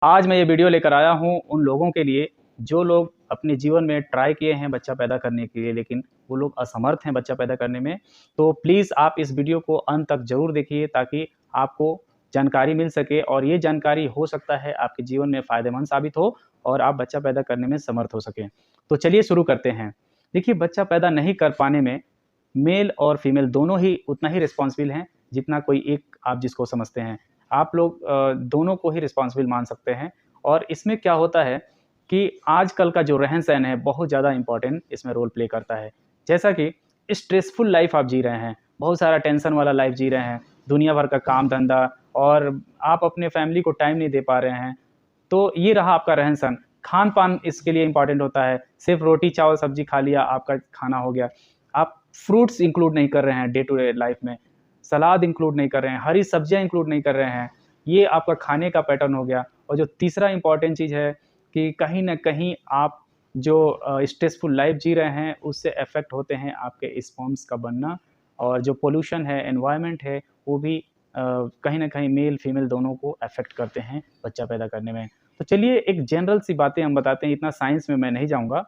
आज मैं ये वीडियो लेकर आया हूँ उन लोगों के लिए जो लोग अपने जीवन में ट्राई किए हैं बच्चा पैदा करने के लिए, लेकिन वो लोग असमर्थ हैं बच्चा पैदा करने में। तो प्लीज़ आप इस वीडियो को अंत तक ज़रूर देखिए ताकि आपको जानकारी मिल सके और ये जानकारी हो सकता है आपके जीवन में फ़ायदेमंद साबित हो और आप बच्चा पैदा करने में समर्थ हो सकें। तो चलिए शुरू करते हैं। देखिए, बच्चा पैदा नहीं कर पाने में मेल और फीमेल दोनों ही उतना ही रिस्पॉन्सिबल हैं, जितना कोई एक आप जिसको समझते हैं। आप लोग दोनों को ही रिस्पॉन्सिबल मान सकते हैं और इसमें क्या होता है कि आजकल का जो रहन-सहन है, बहुत ज़्यादा इम्पोर्टेंट इसमें रोल प्ले करता है। जैसा कि स्ट्रेसफुल लाइफ़ आप जी रहे हैं, बहुत सारा टेंशन वाला लाइफ़ जी रहे हैं, दुनिया भर का काम-धंधा और आप अपने फैमिली को टाइम नहीं दे पा रहे हैं। तो ये रहा आपका रहन-सहन। खान-पान इसके लिए इम्पोर्टेंट होता है, सिर्फ़ रोटी, चावल, सब्ज़ी खा लिया, आपका खाना हो गया। आप फ्रूट्स इंक्लूड नहीं कर रहे हैं डे टू डे लाइफ़ में, सलाद इंक्लूड नहीं कर रहे हैं, हरी सब्जियाँ इंक्लूड नहीं कर रहे हैं। ये आपका खाने का पैटर्न हो गया और जो तीसरा इम्पोर्टेंट चीज़ है कि कहीं न कहीं आप जो स्ट्रेसफुल लाइफ़ जी रहे हैं, उससे अफ़ेक्ट होते हैं आपके स्पर्म्स का बनना और जो पॉल्यूशन है, एनवायरनमेंट है, वो भी कहीं न कहीं मेल-फीमेल दोनों को अफ़ेक्ट करते हैं बच्चा पैदा करने में। तो चलिए एक जनरल सी बातें हम बताते हैं, इतना साइंस में मैं नहीं जाऊँगा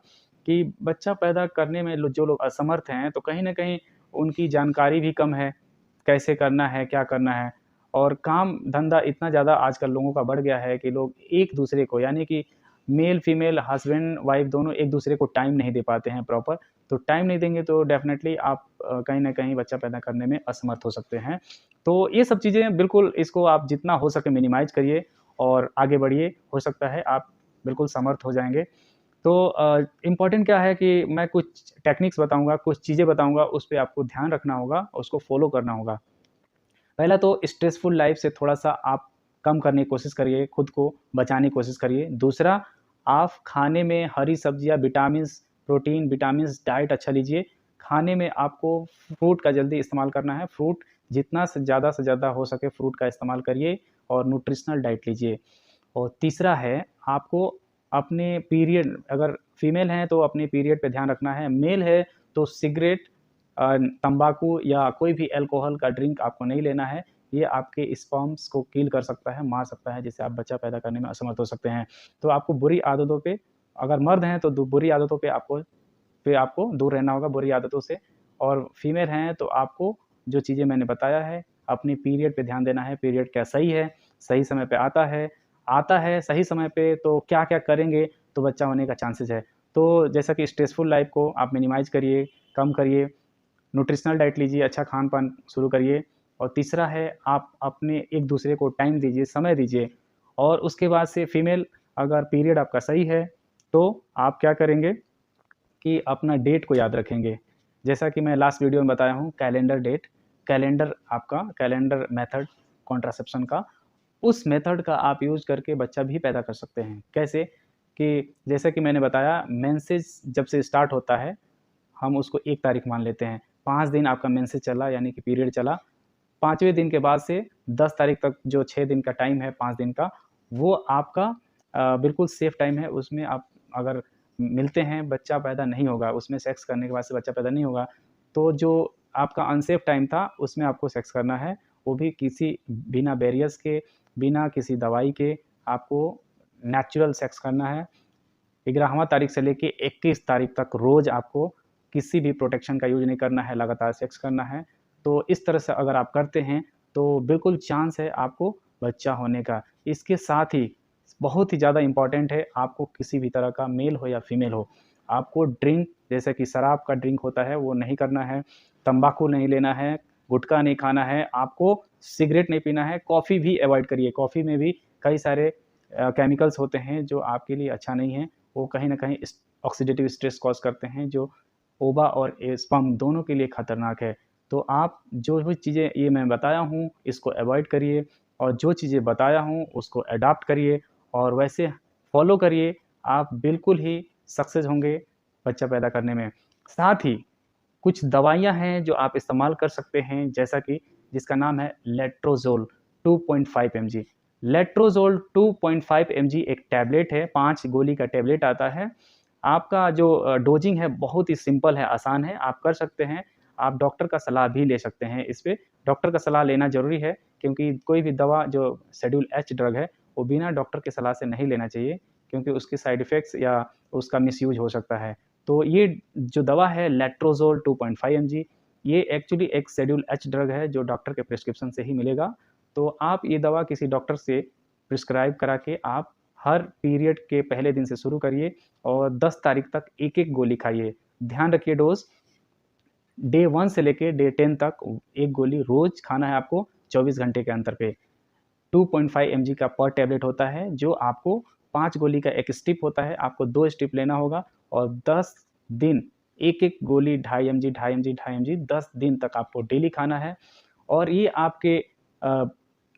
कि बच्चा पैदा करने में लो जो लोग असमर्थ हैं, तो कहीं न कहीं उनकी जानकारी भी कम है, कैसे करना है, क्या करना है और काम-धंधा इतना ज़्यादा आजकल लोगों का बढ़ गया है कि लोग एक-दूसरे को यानी कि मेल-फीमेल, हस्बैंड-वाइफ दोनों एक-दूसरे को टाइम नहीं दे पाते हैं प्रॉपर। तो टाइम नहीं देंगे तो डेफ़िनेटली आप कहीं न कहीं बच्चा पैदा करने में असमर्थ हो सकते हैं। तो ये सब चीज़ें बिल्कुल इसको आप जितना हो सके मिनिमाइज़ करिए और आगे बढ़िए, हो सकता है आप बिल्कुल समर्थ हो जाएँगे। तो इम्पोर्टेंट क्या है कि मैं कुछ टेक्निक्स बताऊँगा, कुछ चीज़ें बताऊँगा, उस पे आपको ध्यान रखना होगा, उसको फ़ॉलो करना होगा। पहला तो स्ट्रेसफुल लाइफ़ से थोड़ा-सा आप कम करने की कोशिश करिए, खुद को बचाने की कोशिश करिए। दूसरा, आप खाने में हरी सब्जियाँ, विटामिन्स, प्रोटीन, विटामिन्स डाइट अच्छा लीजिए। खाने में आपको फ्रूट का जल्दी इस्तेमाल करना है, फ्रूट जितना से ज़्यादा हो सके फ्रूट का इस्तेमाल करिए और न्यूट्रिशनल डाइट लीजिए। और तीसरा है, आपको अपने पीरियड अगर फीमेल हैं तो अपने पीरियड पे ध्यान रखना है, मेल है तो सिगरेट तम्बाकू या कोई भी अल्कोहल का ड्रिंक आपको नहीं लेना है। ये आपके स्पर्म्स को किल कर सकता है, मार सकता है, जिससे आप बच्चा पैदा करने में असमर्थ हो सकते हैं। तो आपको बुरी आदतों पे अगर मर्द हैं तो दु बुरी आदतों पे आपको दूर रहना होगा, बुरी आदतों से और फीमेल हैं तो आपको जो चीज़ें मैंने बताया है, अपने पीरियड पे ध्यान देना है, पीरियड क्या सही है, सही समय पे आता है सही समय पे तो क्या-क्या करेंगे तो बच्चा होने का चांसेज़ है। तो जैसा कि स्ट्रेसफुल लाइफ़ को आप मिनिमाइज़ करिए, कम करिए, न्यूट्रिशनल डाइट लीजिए, अच्छा खान-पान शुरू करिए और तीसरा है आप अपने एक-दूसरे को टाइम दीजिए, समय दीजिए और उसके बाद से फीमेल अगर पीरियड आपका सही है, तो आप क्या करेंगे कि अपना डेट को याद रखेंगे। जैसा कि मैं लास्ट वीडियो में बताया हूँ calendar date, calendar method contraception का, उस मेथड का आप यूज़ करके बच्चा भी पैदा कर सकते हैं। कैसे? कि जैसा कि मैंने बताया मेंसेस जब से स्टार्ट होता है हम उसको 1 तारीख मान लेते हैं। 5 दिन आपका मेंसेस चला यानी कि पीरियड चला, 5वें दिन के बाद से 10 तारीख तक जो 6 दिन का टाइम है 5 दिन का, वो आपका बिल्कुल सेफ टाइम है। उसमें आप अगर मिलते हैं, बच्चा पैदा नहीं होगा, उसमें सेक्स करने के बाद से बच्चा पैदा नहीं होगा, तो जो आपका अनसेफ टाइम था, उसमें आपको सेक्स करना है। वो भी किसी बिना बैरियर्स के, बिना किसी दवाई के आपको नेचुरल सेक्स करना है। 11वाँ तारीख से लेके 21 तारीख तक रोज़ आपको किसी भी प्रोटेक्शन का यूज़ नहीं करना है, लगातार सेक्स करना है। तो इस तरह से अगर आप करते हैं, तो बिल्कुल चांस है आपको बच्चा होने का। इसके साथ ही बहुत ही ज़्यादा इम्पोर्टेंट है, आपको किसी भी तरह का मेल हो या फीमेल हो, आपको ड्रिंक जैसे कि शराब का ड्रिंक होता है, वो नहीं करना है, तम्बाकू नहीं लेना है, गुटखा नहीं खाना है, आपको सिगरेट नहीं पीना है, कॉफ़ी भी अवॉइड करिए। कॉफ़ी में भी कई सारे केमिकल्स होते हैं, जो आपके लिए अच्छा नहीं है। वो कहीं न कहीं ऑक्सीडेटिव स्ट्रेस कॉज़ करते हैं जो ओवा और स्पर्म दोनों के लिए खतरनाक है। तो आप जो भी चीज़ें ये मैं बताया हूँ इसको अवॉइड करिए और जो चीज़ें बताया हूँ उसको अडॉप्ट करिए और वैसे फ़ॉलो करिए, आप बिल्कुल ही सक्सेस होंगे बच्चा पैदा करने में। साथ ही कुछ दवाइयाँ हैं जो आप इस्तेमाल कर सकते हैं जैसा कि जिसका नाम है लेट्रोज़ोल 2.5 एमजी। लेट्रोज़ोल 2.5 एमजी एक टैबलेट है, 5 गोली का टैबलेट आता है। आपका जो डोज़िंग है बहुत ही सिंपल है, आसान है, आप कर सकते हैं। आप डॉक्टर का सलाह भी ले सकते हैं इस पे। डॉक्टर का सलाह लेना ज़रूरी है क्योंकि कोई भी दवा जो शेड्यूल एच ड्रग है, वो बिना डॉक्टर की सलाह से नहीं लेना चाहिए, क्योंकि उसके साइड इफ़ेक्ट्स या उसका मिसयूज़ हो सकता है। तो ये जो दवा है लेट्रोज़ोल 2.5 mg, ये एक्चुअली एक शेड्यूल एच ड्रग है जो डॉक्टर के प्रिस्क्रिप्शन से ही मिलेगा। तो आप ये दवा किसी डॉक्टर से प्रिस्क्राइब करा के आप हर पीरियड के पहले दिन से शुरू करिए और 10 तारीख तक एक-एक गोली खाइए। ध्यान रखिए डोज़ डे 1 से लेके डे 10 तक 1 गोली रोज़ खाना है आपको 24 घंटे के अंतर पे। 2.5 mg का पर टैबलेट होता है, जो आपको 5 गोली का एक स्ट्रिप होता है, आपको 2 स्ट्रिप लेना होगा और 10 दिन एक-एक गोली 2.5 mg, 2.5 mg, 2.5 mg 10 दिन तक आपको डेली खाना है। और ये आपके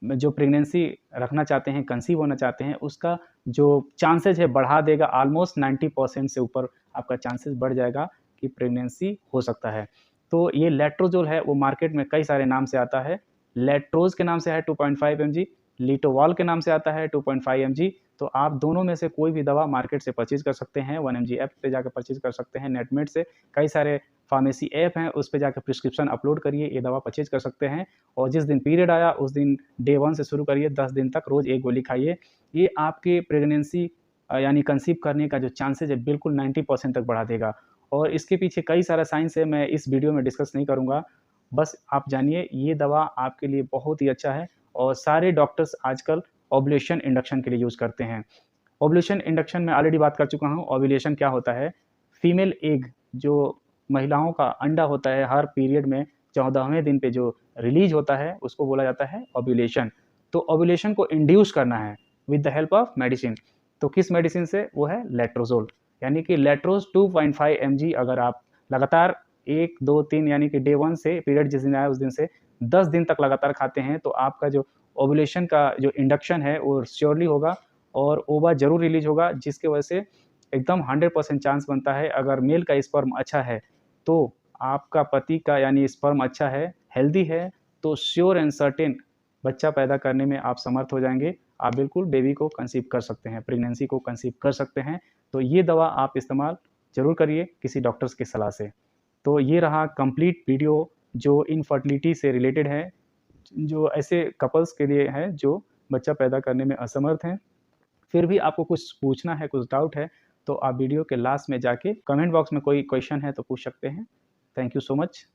जो प्रेगनेंसी रखना चाहते हैं, कंसीव होना चाहते हैं, उसका जो चांसेज़ है बढ़ा देगा। ऑलमोस्ट 90% से ऊपर आपका चांसेज़ बढ़ जाएगा कि प्रेगनेंसी हो सकता है। तो ये लेट्रोज़ोल है, वो मार्केट में कई सारे नाम से आता है। लेट्रोज़ के नाम से है 2.5 mg, लिटोवॉल के नाम से आता है 2.5 mg। तो आप दोनों में से कोई भी दवा मार्केट से परचेज़ कर सकते हैं। 1 mg ऐप पे जाकर परचेज़ कर सकते हैं, नेटमेट से। कई सारे फार्मेसी ऐप हैं, उस पे जाकर प्रिस्क्रिप्शन अपलोड करिए, ये दवा परचेज़ कर सकते हैं। और जिस दिन पीरियड आया उस दिन डे 1 से शुरू करिए, 10 दिन तक रोज़ 1 गोली खाइए। ये आपके प्रेगनेंसी यानी कंसीव करने का जो चांसेज़ है बिल्कुल 90% तक बढ़ा देगा। और इसके पीछे कई सारा साइंस है, मैं इस वीडियो में डिस्कस नहीं करूँगा। बस आप जानिए ये दवा आपके लिए बहुत ही अच्छा है और सारे डॉक्टर्स आजकल ओव्यूलेशन इंडक्शन के लिए यूज़ करते हैं। ओव्यूलेशन इंडक्शन में ऑलरेडी बात कर चुका हूँ। ओव्यूलेशन क्या होता है? फीमेल एग जो महिलाओं का अंडा होता है हर पीरियड में 14वें दिन पे जो रिलीज़ होता है उसको बोला जाता है ओव्यूलेशन। तो ओव्यूलेशन को इंड्यूस करना है with the help of medicine. तो किस मेडिसिन से? वो है लेट्रोज़ोल। यानी कि लेट्रोज़ 2.5 mg अगर आप लगातार 1, 2, 3 यानी कि डे 1 से पीरियड जिस दिन आया उस दिन से 10 दिन तक लगातार खाते हैं, तो आपका जो ओव्यूलेशन का जो इंडक्शन है वो श्योरली होगा और ओवा ज़रूर रिलीज़ होगा, जिसकी वजह से एकदम 100% चांस बनता है। अगर मेल का स्पर्म अच्छा है, तो आपका पति का यानी स्पर्म अच्छा है, हेल्दी है, तो श्योर एंड सर्टेन बच्चा पैदा करने में आप समर्थ हो जाएँगे। आप बिल्कुल बेबी को कंसीव कर सकते हैं, प्रेगनेंसी को कंसीव कर सकते हैं। तो ये दवा आप इस्तेमाल ज़रूर करिए किसी डॉक्टर्स की सलाह से। तो ये रहा कंप्लीट वीडियो जो इनफर्टिलिटी से रिलेटेड है, जो ऐसे कपल्स के लिए है जो बच्चा पैदा करने में असमर्थ हैं। फिर भी आपको कुछ पूछना है, कुछ डाउट है, तो आप वीडियो के लास्ट में जाके कमेंट बॉक्स में कोई क्वेश्चन है तो पूछ सकते हैं। Thank you so much.